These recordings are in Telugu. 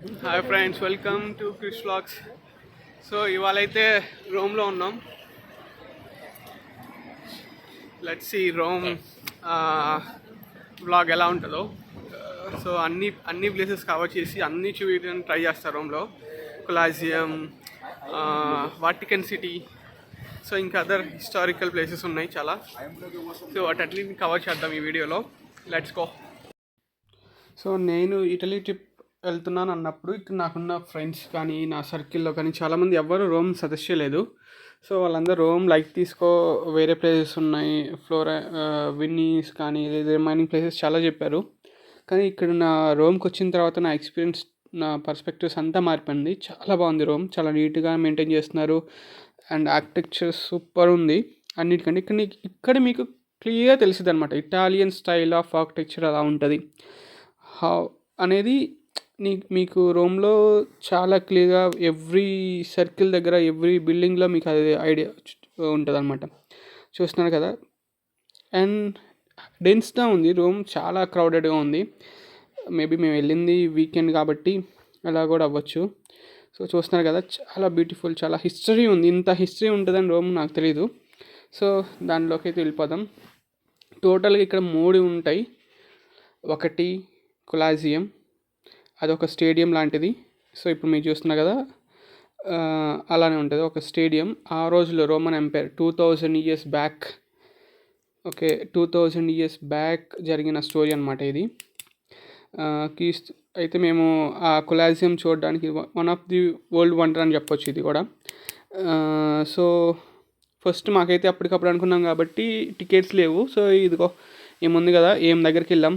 Hi friends, welcome to Krish vlogs. So ఇవాళ అయితే రోమ్లో ఉన్నాం. లెట్స్ సీ రోమ్ వ్లాగ్ ఎలా ఉంటుందో. సో అన్ని ప్లేసెస్ కవర్ చేసి అన్ని చూపించడానికి ట్రై చేస్తారు రోమ్లో. కొలాజియం, వాటికన్ సిటీ, సో ఇంకా అదర్ హిస్టారికల్ ప్లేసెస్ ఉన్నాయి చాలా. సో వాటన్నిటిని కవర్ చేద్దాం ఈ వీడియోలో. Let's go. సో నేను ఇటలీ ట్రిప్ వెళ్తున్నాను అన్నప్పుడు ఇక్కడ నాకున్న ఫ్రెండ్స్ కానీ నా సర్కిల్లో కానీ చాలామంది ఎవ్వరు రోమ్ సజెస్ట్ చేయలేదు. సో వాళ్ళందరూ రోమ్ లైక్ తీసుకో, వేరే ప్లేసెస్ ఉన్నాయి, ఫ్లోరా, విన్నీస్ కానీ రిమైనింగ్ ప్లేసెస్ చాలా చెప్పారు. కానీ ఇక్కడ నా రోమ్కి వచ్చిన తర్వాత నా ఎక్స్పీరియన్స్, నా పర్స్పెక్టివ్స్ అంతా మారిపోయింది. చాలా బాగుంది రోమ్, చాలా నీట్గా మెయింటైన్ చేస్తున్నారు అండ్ ఆర్కిటెక్చర్ సూపర్ ఉంది. అన్నిటికంటే ఇక్కడ మీకు క్లియర్గా తెలిసింది అనమాట ఇటాలియన్ స్టైల్ ఆఫ్ ఆర్కిటెక్చర్ అలా ఉంటుంది హౌ అనేది. మీకు రోమ్లో చాలా క్లియర్గా ఎవ్రీ సర్కిల్ దగ్గర, ఎవ్రీ బిల్డింగ్లో మీకు అది ఐడియా ఉంటుంది అనమాట. చూస్తున్నారు కదా. అండ్ డెన్స్గా ఉంది రోమ్, చాలా క్రౌడెడ్గా ఉంది. మేబీ మేము వెళ్ళింది వీకెండ్ కాబట్టి అలా కూడా అవ్వచ్చు. సో చూస్తున్నారు కదా, చాలా బ్యూటిఫుల్, చాలా హిస్టరీ ఉంది. ఇంత హిస్టరీ ఉంటుందని రోమ్ నాకు తెలీదు. సో దానిలోకి అయితే వెళ్ళిపోదాం. టోటల్గా ఇక్కడ 3 ఉంటాయి. ఒకటి కొలాజియం, అదొక స్టేడియం లాంటిది. సో ఇప్పుడు మీరు చూస్తున్నారు కదా, అలానే ఉంటుంది ఒక స్టేడియం. ఆ రోజుల్లో Roman empire 2000 years back, okay 2000 years back జరిగిన స్టోరీ అనమాట ఇది. అయితే మేము ఆ కొలాజియం చూడడానికి one of the world wonder అని చెప్పొచ్చు ఇది కూడా. సో ఫస్ట్ మాకైతే అప్పటికప్పుడు అనుకున్నాం కాబట్టి టికెట్స్ లేవు. సో ఇదిగో ఏముంది కదా, ఏం దగ్గరికి వెళ్ళాం,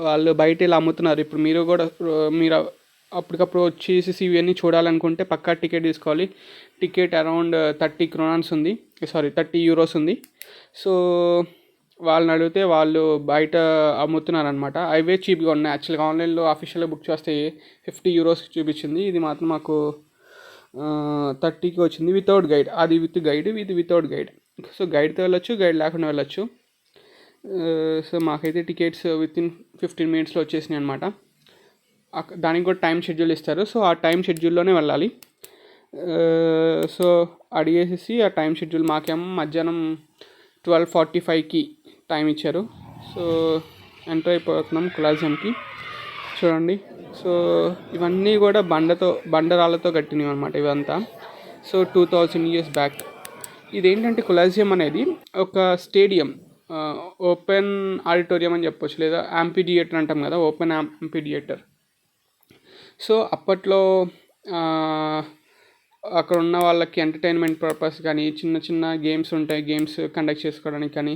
వాళ్ళు బయట ఇలా అమ్ముతున్నారు. ఇప్పుడు మీరు అప్పటికప్పుడు వచ్చేసి ఇవన్నీ చూడాలనుకుంటే పక్కా టికెట్ తీసుకోవాలి. టికెట్ అరౌండ్ 30 crowns ఉంది, 30 euros ఉంది. సో వాళ్ళని అడిగితే వాళ్ళు బయట అమ్ముతున్నారు అనమాట. అవే చీప్గా ఉన్నాయి. యాక్చువల్గా ఆన్లైన్లో అఫీషియల్గా బుక్ చేస్తే 50 euros చూపించింది. ఇది మాత్రం మాకు 30కి వచ్చింది వితౌట్ గైడ్. అది విత్ గైడ్, ఇది వితౌట్ గైడ్. సో గైడ్తో వెళ్ళొచ్చు, గైడ్ లేకుండా వెళ్ళొచ్చు. సో మాకైతే టికెట్స్ వితిన్ 15 minutesలో వచ్చేసినాయి అనమాట. దానికి కూడా టైం షెడ్యూల్ ఇస్తారు. సో ఆ టైం షెడ్యూల్లోనే వెళ్ళాలి. సో అడిగేసేసి ఆ టైం షెడ్యూల్ మాకేమో మధ్యాహ్నం 12:45కి టైం ఇచ్చారు. సో ఎంటర్ అయిపోతున్నాం కొలాజియంకి. చూడండి, సో ఇవన్నీ కూడా బండరాళ్ళతో కట్టినవి అనమాట ఇవంతా. So 2000 years back. ఇదేంటంటే కొలాజియం అనేది ఒక స్టేడియం, ఓపెన్ ఆడిటోరియం అని చెప్పొచ్చు, లేదా యాంపీ థియేటర్ అంటాం కదా, ఓపెన్ యాంపీ థియేటర్. సో అప్పట్లో అక్కడ ఉన్న వాళ్ళకి ఎంటర్టైన్మెంట్ పర్పస్ కానీ చిన్న చిన్న గేమ్స్ ఉంటాయి, గేమ్స్ కండక్ట్ చేసుకోవడానికి కానీ,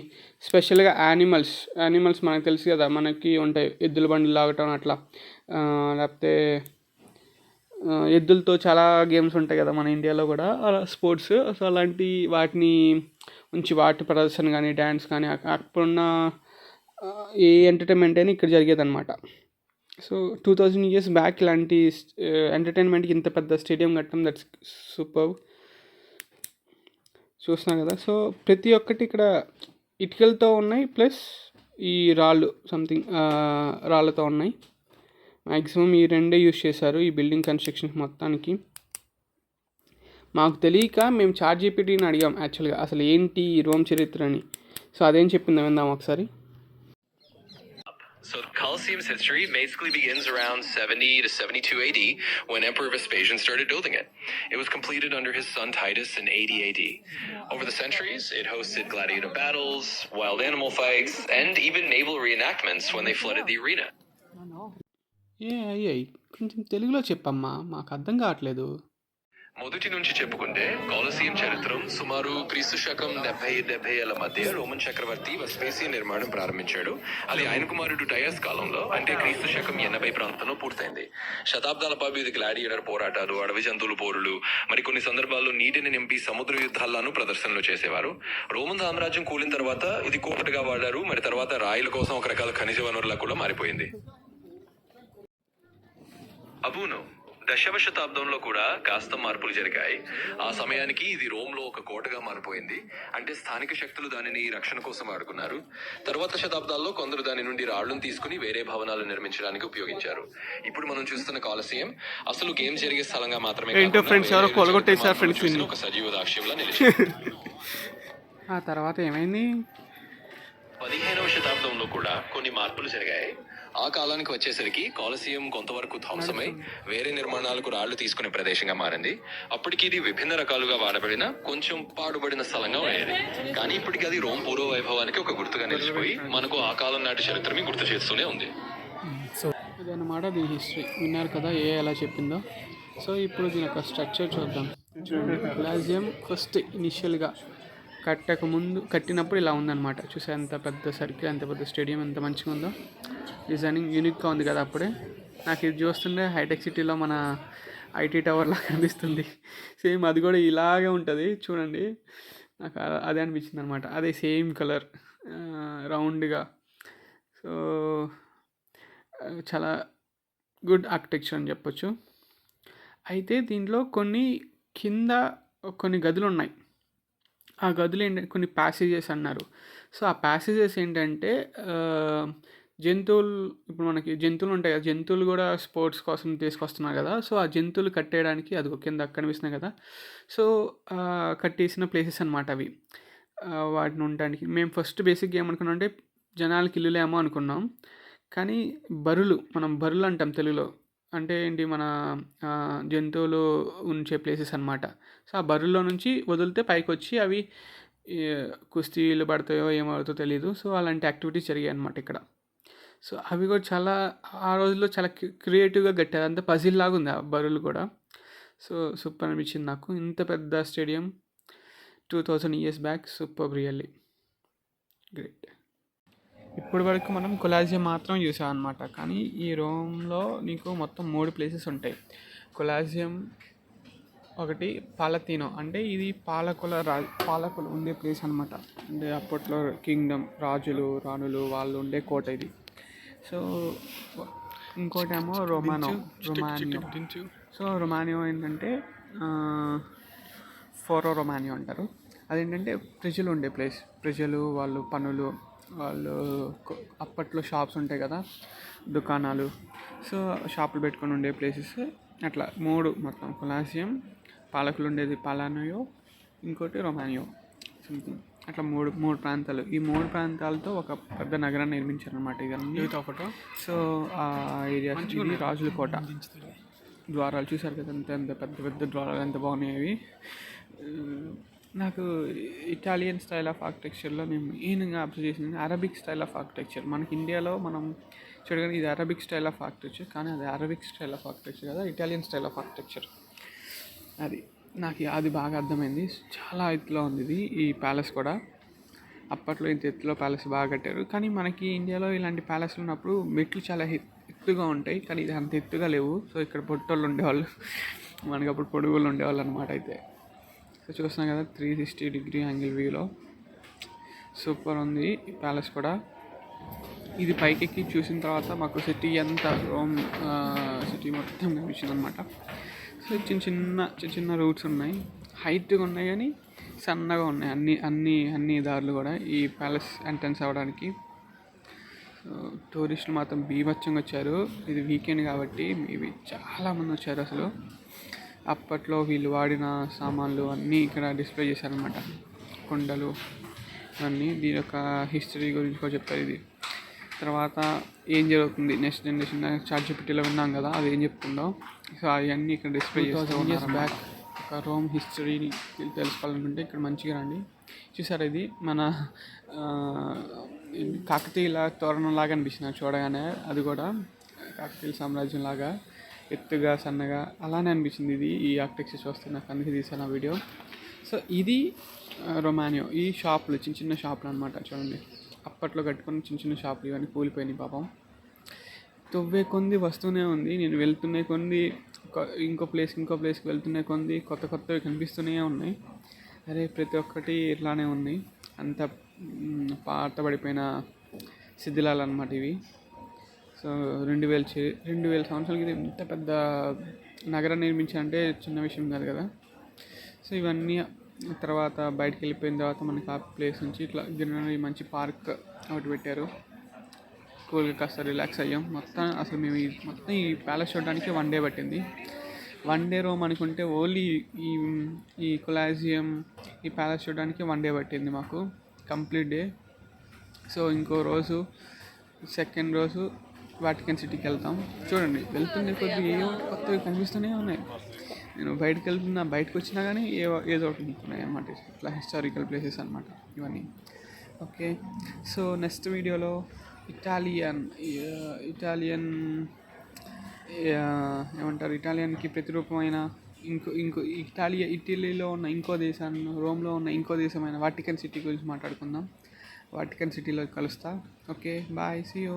స్పెషల్గా యానిమల్స్ మనకు తెలుసు కదా, మనకి ఉంటాయి ఎద్దుల బండ్లు లాగటం అట్లా, లేకపోతే ఎద్దులతో చాలా గేమ్స్ ఉంటాయి కదా మన ఇండియాలో కూడా, అలా స్పోర్ట్స్. సో అలాంటి వాటిని వాటి ప్రదర్శన కానీ, డ్యాన్స్ కానీ, అప్పుడున్న ఏ ఎంటర్టైన్మెంట్ అయినా ఇక్కడ జరిగేదన్నమాట. సో 2000 years బ్యాక్ ఇలాంటి ఎంటర్టైన్మెంట్కి ఇంత పెద్ద స్టేడియం కట్టడం, దట్స్ సూపర్. చూస్తున్నాం కదా. సో ప్రతి ఒక్కటి ఇక్కడ ఇటుకలతో ఉన్నాయి, ప్లస్ ఈ రాళ్ళు సంథింగ్ రాళ్ళతో ఉన్నాయి. మ్యాక్సిమం ఈ రెండే యూజ్ చేశారు ఈ బిల్డింగ్ కన్స్ట్రక్షన్ మొత్తానికి. మాకు తెలియక మేము ChatGPTని అడిగాం యాక్చువల్గా అసలు ఏంటి ఈ రోమ్ చరిత్ర అని. సో అదేం చెప్పిందా విందాం ఒకసారి. So Colosseum's history basically begins around 70 to 72 AD when Emperor Vespasian started building it. It was completed under his son Titus in 80 AD. Over the centuries, it hosted gladiator battles, wild animal fights, and even naval reenactments when they flooded the arena. కొంచెం తెలుగులో చెప్పమ్మా, మాకు అర్థం కావట్లేదు. మొదటి నుంచి చెప్పుకుంటే కొలసియం చరిత్రం సుమారు క్రీస్తు శకం 70-70 మధ్య రోమన్ చక్రవర్తి వెస్పేసియన్ నిర్మాణం ప్రారంభించాడు. అది ఆయన కుమారుడు టైరస్ కాలంలో, అంటే క్రీస్తు శకం 80 ప్రాంతంలో పూర్తయింది. శతాబ్దాల పాటు ఇది గ్లాడియేటర్ పోరాటాలు, అడవి జంతువుల పోరులు, మరికొన్ని సందర్భాల్లో నీటిని నింపి సముద్ర యుద్ధాలను ప్రదర్శనలు చేసేవారు. రోమన్ సామ్రాజ్యం కూలిన తర్వాత ఇది కోటగా వాడారు. మరి తర్వాత రాయిల కోసం ఒక రకాల ఖనిజ వనరులా కూడా మారిపోయింది. అబూను దశమ శతాబ్దంలో కూడా కాస్త మార్పులు జరిగాయి. ఆ సమయానికి ఇది రోమ్లో ఒక కోటగా మారిపోయింది. అంటే స్థానిక శక్తులు దానిని రక్షణ కోసం వాడుకున్నారు. తర్వాత శతాబ్దాల్లో కొందరు దాని నుండి రాళ్లను తీసుకుని వేరే భవనాలు నిర్మించడానికి ఉపయోగించారు. ఇప్పుడు మనం చూస్తున్న కాలసియం అసలు గేమ్ జరిగే స్థలంగా మాత్రమే ఏంటో ఫ్రెండ్స్ ఎవరో కొలగొట్టేశారు ఫ్రెండ్స్ ఒక సజీవ సాక్ష్యంలా నిలిచింది. ఆ తర్వాత ఏమైంది? 15వ శతాబ్దంలో కూడా కొన్ని మార్పులు జరిగాయి. ఆ కాలానికి వచ్చేసరికి కాలసియం కొంతవరకు ధ్వంసమై వేరే నిర్మాణాలకు రాళ్లు తీసుకునే ప్రదేశంగా మారింది. అప్పటికి ఇది విభిన్న రకాలుగా వాడబడిన కొంచెం పాడుబడిన స్థలంగా ఉండేది. కానీ ఇప్పటికి అది రోమ్ పూర్వ వైభవానికి ఒక గుర్తుగా నిలిచిపోయి మనకు ఆ కాలం నాటి చరిత్రని గుర్తు చేస్తూనే ఉంది. సో ఇదన్నమాట దీని హిస్టరీ. విన్నారు కదా ఎలా చెప్పిందో. సో ఇప్పుడు దీని యొక్క స్ట్రక్చర్ చూద్దాం. చూడండి, కొలాజియం ఫస్ట్ ఇనిషియల్గా కట్టినప్పుడు ఇలా ఉందన్నమాట. చూసా ఎంత పెద్ద సర్కిల్, ఎంత పెద్ద స్టేడియం, ఎంత మంచిగా ఉందో. డిజైనింగ్ యూనిక్గా ఉంది కదా. అప్పుడే నాకు ఇది చూస్తుంటే హైటెక్ సిటీలో మన ఐటీ టవర్లా కనిపిస్తుంది. సేమ్ అది కూడా ఇలాగే ఉంటుంది చూడండి. నాకు అదే అనిపించింది అనమాట. అదే సేమ్ కలర్, రౌండ్గా. సో చాలా గుడ్ ఆర్కిటెక్చర్ అని చెప్పొచ్చు. అయితే దీంట్లో కింద కొన్ని గదులు ఉన్నాయి. ఆ గదులు ఏంటంటే కొన్ని ప్యాసేజెస్ అన్నారు. సో ఆ ప్యాసేజెస్ ఏంటంటే జంతువులు, ఇప్పుడు మనకి జంతువులు ఉంటాయి కదా, జంతువులు కూడా స్పోర్ట్స్ కోసం తీసుకొస్తున్నారు కదా. సో ఆ జంతువులు కట్టేయడానికి అది కింద కనిపిస్తున్నాయి కదా. సో కట్టేసిన ప్లేసెస్ అన్నమాట అవి. వాటిని ఉండడానికి మేము ఫస్ట్ బేసిక్గా ఏమనుకున్నాం అంటే జనాలకి ఇల్లులేమో అనుకున్నాం. కానీ మనం బరులు అంటాం తెలుగులో. అంటే ఏంటి, మన జంతువులు ఉంచే ప్లేసెస్ అన్నమాట. సో ఆ బరుల్లో నుంచి వదిలితే పైకి వచ్చి అవి కుస్తీలు పడతాయో ఏమవుతాయో తెలీదు. సో అలాంటి యాక్టివిటీస్ జరిగాయి అన్నమాట ఇక్కడ. సో అవి కూడా చాలా ఆ రోజుల్లో చాలా క్రియేటివ్గా కట్టారు. అంత పజిల్ లాగా ఉంది ఆ బరులు కూడా. సో సూపర్ అనిపించింది నాకు. ఇంత పెద్ద stadium 2000 years back. Super, really great. ఇప్పటి వరకు మనం కొలాజియం మాత్రం చూసాం అనమాట. కానీ ఈ రోమ్లో నీకు మొత్తం 3 ప్లేసెస్ ఉంటాయి. కొలాజియం, ఒకటి పాలతీనో, అంటే ఇది పాలకులు ఉండే ప్లేస్ అనమాట. అంటే అప్పట్లో కింగ్డమ్, రాణులు వాళ్ళు ఉండే కోట ఇది. సో ఇంకోటేమో రొమానియో. సో రొమానియో ఏంటంటే ఫోరో రొమానియో అంటారు. అదేంటంటే ప్రజలు ఉండే ప్లేస్. వాళ్ళు పనులు, వాళ్ళు అప్పట్లో షాప్స్ ఉంటాయి కదా, దుకాణాలు. సో షాపులు పెట్టుకొని ఉండే ప్లేసెస్. అట్లా 3 మొత్తం. కొలాసియం, పాలకులు ఉండేది పాలానియో, ఇంకోటి రొమానియో సంథింగ్. అట్లా మూడు ప్రాంతాలు. ఈ 3 ప్రాంతాలతో ఒక పెద్ద నగరాన్ని నిర్మించారు అనమాట. ఇదన్నీ. సో ఆ ఏరియా ఇది రాజుల కోట. ద్వారాలు చూసారు కదా, ఎంత పెద్ద పెద్ద ద్వారాలు, ఎంత బాగున్నాయి. నాకు ఇటాలియన్ స్టైల్ ఆఫ్ ఆర్కిటెక్చర్లో నేను మెయిన్గా అబ్జర్వ్ చేసింది అరబిక్ స్టైల్ ఆఫ్ ఆర్కిటెక్చర్. మనకి ఇండియాలో మనం చూడగానే ఇది అరబిక్ స్టైల్ ఆఫ్ ఆర్కిటెక్చర్, కానీ అది అరబిక్ స్టైల్ ఆఫ్ ఆర్కిటెక్చర్ కదా, ఇటాలియన్ స్టైల్ ఆఫ్ ఆర్కిటెక్చర్. అది బాగా అర్థమైంది. చాలా ఎత్తులో ఉంది ఇది. ఈ ప్యాలెస్ కూడా అప్పట్లో ఇంత ఎత్తులో ప్యాలెస్ బాగా కట్టారు. కానీ మనకి ఇండియాలో ఇలాంటి ప్యాలెస్లు ఉన్నప్పుడు మెట్లు చాలా ఎత్తుగా ఉంటాయి, కానీ ఇది అంత ఎత్తుగా లేవు. సో ఇక్కడ పొట్టోళ్ళు ఉండేవాళ్ళు, మనకి అప్పుడు పొడుగులు ఉండేవాళ్ళు అనమాట. అయితే సో చూస్తున్నాం కదా 360 యాంగిల్ వ్యూలో. సూపర్ ఉంది ఈ ప్యాలెస్ కూడా. ఇది పైకెక్కి చూసిన తర్వాత మాకు సిటీ అంతా, రోమ్ సిటీ మొత్తం కనిపించింది అనమాట. సో చిన్న రూట్స్ ఉన్నాయి, హైట్గా ఉన్నాయి కానీ సన్నగా ఉన్నాయి అన్ని దారులు కూడా ఈ ప్యాలెస్ ఎంట్రన్స్ అవ్వడానికి. టూరిస్టులు మాత్రం బీభత్సంగా వచ్చారు. ఇది వీకెండ్ కాబట్టి ఇవి చాలామంది వచ్చారు అసలు. అప్పట్లో వీళ్ళు వాడిన సామాన్లు అన్నీ ఇక్కడ డిస్ప్లే చేశారనమాట. కొండలు అన్నీ. దీని యొక్క హిస్టరీ గురించి కూడా చెప్తారు ఇది. తర్వాత ఏం జరుగుతుంది నెక్స్ట్ జనరేషన్, చాట్‌జీపీటీలో విన్నాం కదా అది ఏం చెప్తుందో. సో అవన్నీ ఇక్కడ డిస్ప్లే చేస్తూ ఉన్నారు. బ్యాక్ ఒక రోమ్ హిస్టరీని తెలుసుకోవాలనుకుంటే ఇక్కడ మంచిగా రండి. చూసారు, ఇది మన కాకతీయుల తోరణంలాగా అనిపిస్తుంది చూడగానే. అది కూడా కాకతీయుల సామ్రాజ్యం లాగా ఎత్తుగా సన్నగా అలానే అనిపించింది ఇది. ఈ ఆర్కిటెక్చర్ చూస్తే నాకు అందుకే తీసాను ఆ వీడియో. సో ఇది రొమానియో. ఈ షాపులు చిన్న షాపులు అనమాట. చూడండి, అప్పట్లో కట్టుకుని చిన్న షాపులు ఇవన్నీ కూలిపోయినాయి పాపం. తవ్వే కొంది వస్తూనే ఉంది. నేను వెళ్తున్న కొంది ఇంకో ప్లేస్కి వెళ్తున్న కొంది కొత్తవి కనిపిస్తూనే ఉన్నాయి. అరే ప్రతి ఒక్కటి ఇట్లానే ఉంది. అంత పాతబడిపోయిన శిథిలాలు అనమాట ఇవి. సో 2000 సంవత్సరాల క్రితం ఇంత పెద్ద నగరం నిర్మించాలంటే చిన్న విషయం కాదు కదా. సో ఇవన్నీ తర్వాత బయటకు వెళ్ళిపోయిన తర్వాత మనకి ఆ ప్లేస్ నుంచి ఇట్లా గ్రీనరీ మంచి పార్క్ ఒకటి పెట్టారు. కూల్గా కాస్త రిలాక్స్ అయ్యాం. అసలు మేము మొత్తం ఈ ప్యాలెస్ చూడడానికి 1 డే పట్టింది. 1 డే రోమ్ అనుకుంటే ఓన్లీ ఈ కొలాజియం ఈ ప్యాలెస్ చూడడానికి 1 డే పట్టింది మాకు, కంప్లీట్ డే. సో ఇంకో రోజు సెకండ్ రోజు వాటికన్ సిటీకి వెళ్తాం. చూడండి వెళ్తున్న కొద్ది ఏదో కొత్తవి కనిపిస్తూనే ఉన్నాయి. నేను బయటకు వచ్చినా కానీ ఏదో ఒకటి ఉంటున్నాయి అన్నమాట. ఇట్లా హిస్టారికల్ ప్లేసెస్ అన్నమాట ఇవన్నీ. ఓకే, సో నెక్స్ట్ వీడియోలో ఇటాలియన్ ఏమంటారు, ఇటాలియన్కి ప్రతిరూపమైన ఇటలీలో ఉన్న ఇంకో దేశాన్ని, రోమ్లో ఉన్న ఇంకో దేశమైన వాటికన్ సిటీ గురించి మాట్లాడుకుందాం. వాటికన్ సిటీలో కలుస్తా. Okay, bye, see you.